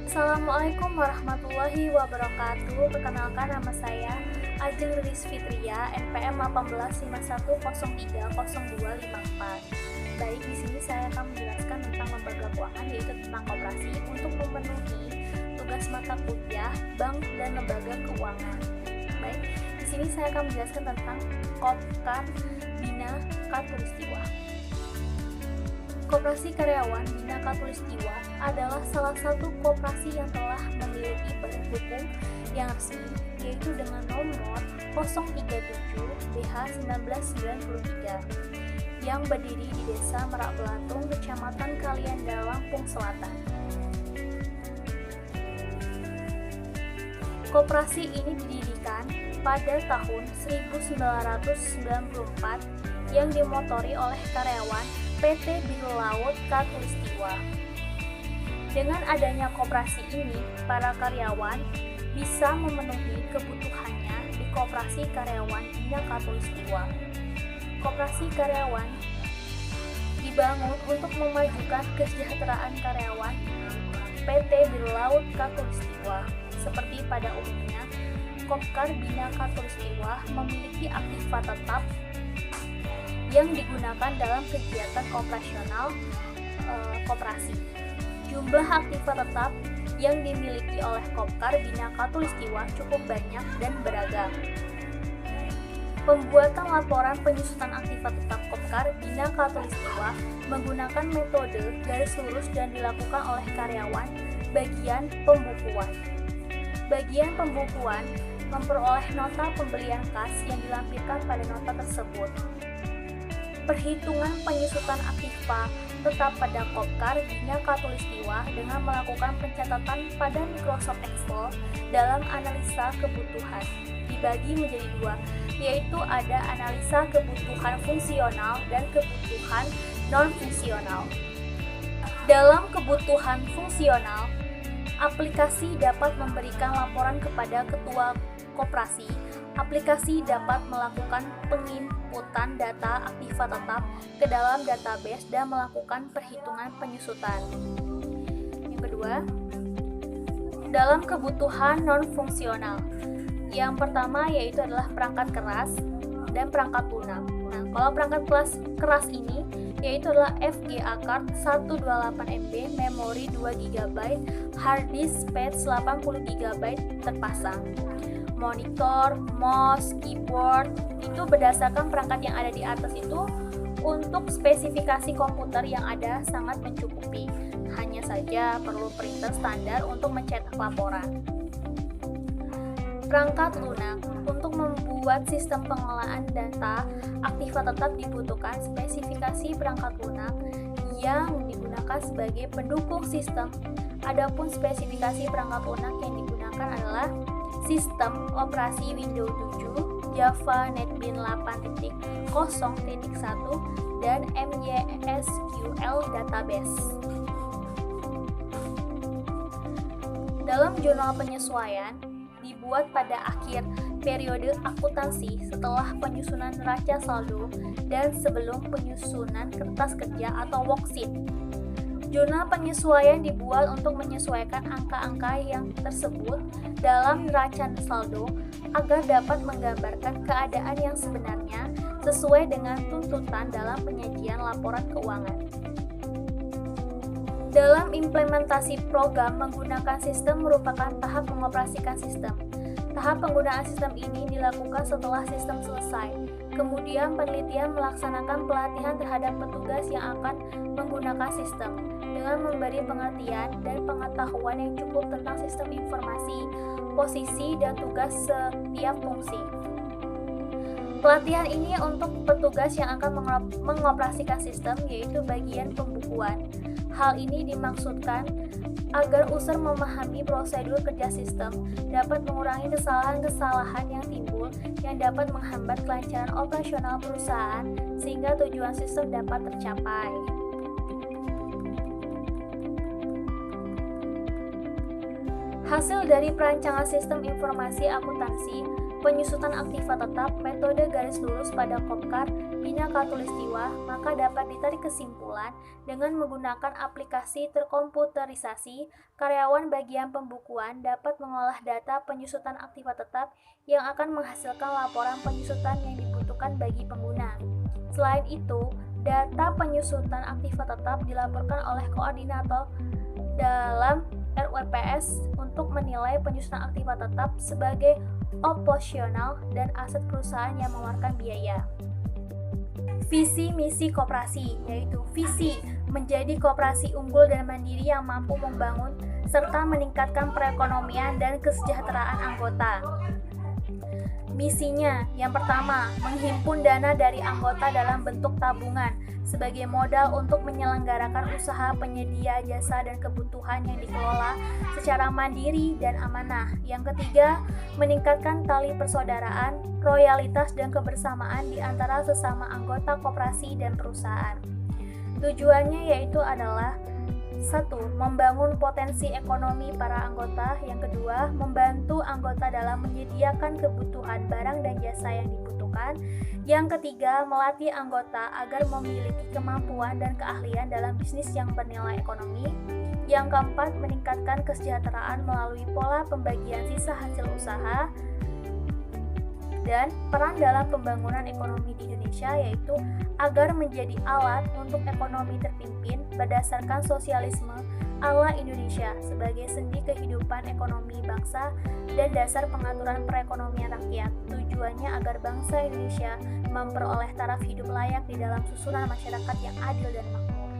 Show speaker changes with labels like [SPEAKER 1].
[SPEAKER 1] Assalamualaikum warahmatullahi wabarakatuh. Perkenalkan, nama saya Ajeng Riris Fitria, NPM 1851030254. Baik, di sini saya akan menjelaskan tentang lembaga keuangan, yaitu tentang koperasi untuk memenuhi tugas mata kuliah bank dan lembaga keuangan. Baik, di sini saya akan menjelaskan tentang Kopkar Bhinneka Tulistiwa. Koperasi Karyawan Bhinneka Tulistiwa adalah salah satu koperasi yang telah memiliki badan hukum yang resmi, yaitu dengan nomor 037/1993 yang berdiri di Desa Merak Belatung, Kecamatan Kalianda, Lampung Selatan. Koperasi ini didirikan pada tahun 1994 yang dimotori oleh karyawan PT Biru Laut Katulistiwa. Dengan adanya koperasi ini, para karyawan bisa memenuhi kebutuhannya di Koperasi Karyawan Bhinneka Tulistiwa. Koperasi karyawan dibangun untuk memajukan kesejahteraan karyawan PT Biru Laut Katulistiwa. Seperti pada umumnya, Kopkar Bhinneka Tulistiwa memiliki aktiva tetap yang digunakan dalam kegiatan operasional koperasi. Jumlah aktiva tetap yang dimiliki oleh Kopkar Bhinneka Tulistiwa cukup banyak dan beragam. Pembuatan laporan penyusutan aktiva tetap Kopkar Bhinneka Tulistiwa menggunakan metode garis lurus dan dilakukan oleh karyawan bagian pembukuan. Bagian pembukuan memperoleh nota pembelian kas yang dilampirkan pada nota tersebut. Perhitungan penyusutan aktiva tetap pada Kopkar Bhinneka Tulistiwa dengan melakukan pencatatan pada Microsoft Excel dalam analisa kebutuhan dibagi menjadi dua, yaitu ada analisa kebutuhan fungsional dan kebutuhan non-fungsional. Dalam kebutuhan fungsional, aplikasi dapat memberikan laporan kepada ketua koperasi. Aplikasi dapat melakukan penginputan data aktiva tetap ke dalam database dan melakukan perhitungan penyusutan. Yang kedua, dalam kebutuhan non-fungsional. Yang pertama yaitu adalah perangkat keras dan perangkat lunak. Nah, kalau perangkat keras ini yaitu adalah FGA card 128 MB, memori 2 GB, hard disk space 80 GB terpasang. Monitor, mouse, keyboard itu berdasarkan perangkat yang ada di atas itu. Untuk spesifikasi komputer yang ada sangat mencukupi, hanya saja perlu printer standar untuk mencetak laporan. Perangkat lunak. Untuk membuat sistem pengelolaan data aktiva tetap dibutuhkan spesifikasi perangkat lunak yang digunakan sebagai pendukung sistem. Adapun spesifikasi perangkat lunak yang digunakan adalah sistem operasi Windows 7, Java NetBeans 8.0.1 dan MySQL database. Dalam jurnal penyesuaian dibuat pada akhir periode akuntansi setelah penyusunan neraca saldo dan sebelum penyusunan kertas kerja atau worksheet. Jurnal penyesuaian dibuat untuk menyesuaikan angka-angka yang tersebut dalam neraca saldo agar dapat menggambarkan keadaan yang sebenarnya sesuai dengan tuntutan dalam penyajian laporan keuangan. Dalam implementasi program menggunakan sistem merupakan tahap mengoperasikan sistem. Tahap penggunaan sistem ini dilakukan setelah sistem selesai. Kemudian penelitian melaksanakan pelatihan terhadap petugas yang akan menggunakan sistem dengan memberi pengertian dan pengetahuan yang cukup tentang sistem informasi, posisi, dan tugas setiap fungsi. Pelatihan ini untuk petugas yang akan mengoperasikan sistem, yaitu bagian pembukuan. Hal ini dimaksudkan agar user memahami prosedur kerja sistem, dapat mengurangi kesalahan-kesalahan yang timbul yang dapat menghambat kelancaran operasional perusahaan sehingga tujuan sistem dapat tercapai. Hasil dari perancangan sistem informasi akuntansi, penyusutan aktiva tetap, metode garis lurus pada Kopkar Bhinneka Tulistiwa, maka dapat dapat ditarik kesimpulan dengan menggunakan aplikasi terkomputerisasi, karyawan bagian pembukuan dapat mengolah data penyusutan aktiva tetap yang akan menghasilkan laporan penyusutan yang dibutuhkan bagi pengguna. Selain itu, data penyusutan aktiva tetap dilaporkan oleh koordinator dalam RUPS untuk menilai penyusutan aktiva tetap sebagai operasional dan aset perusahaan yang mengeluarkan biaya. Visi misi koperasi, yaitu visi menjadi koperasi unggul dan mandiri yang mampu membangun serta meningkatkan perekonomian dan kesejahteraan anggota. Misinya, yang pertama, menghimpun dana dari anggota dalam bentuk tabungan sebagai modal untuk menyelenggarakan usaha penyedia jasa dan kebutuhan yang dikelola secara mandiri dan amanah. Yang ketiga, meningkatkan tali persaudaraan, loyalitas dan kebersamaan di antara sesama anggota koperasi dan perusahaan. Tujuannya yaitu adalah 1. Membangun potensi ekonomi para anggota. Yang kedua, membantu anggota dalam menyediakan kebutuhan barang dan jasa yang dibutuhkan. Yang ketiga, melatih anggota agar memiliki kemampuan dan keahlian dalam bisnis yang bernilai ekonomi. Yang keempat, meningkatkan kesejahteraan melalui pola pembagian sisa hasil usaha. Dan peran dalam pembangunan ekonomi di Indonesia yaitu agar menjadi alat untuk ekonomi terpimpin berdasarkan sosialisme ala Indonesia sebagai sendi kehidupan ekonomi bangsa dan dasar pengaturan perekonomian rakyat. Tujuannya agar bangsa Indonesia memperoleh taraf hidup layak di dalam susunan masyarakat yang adil dan makmur.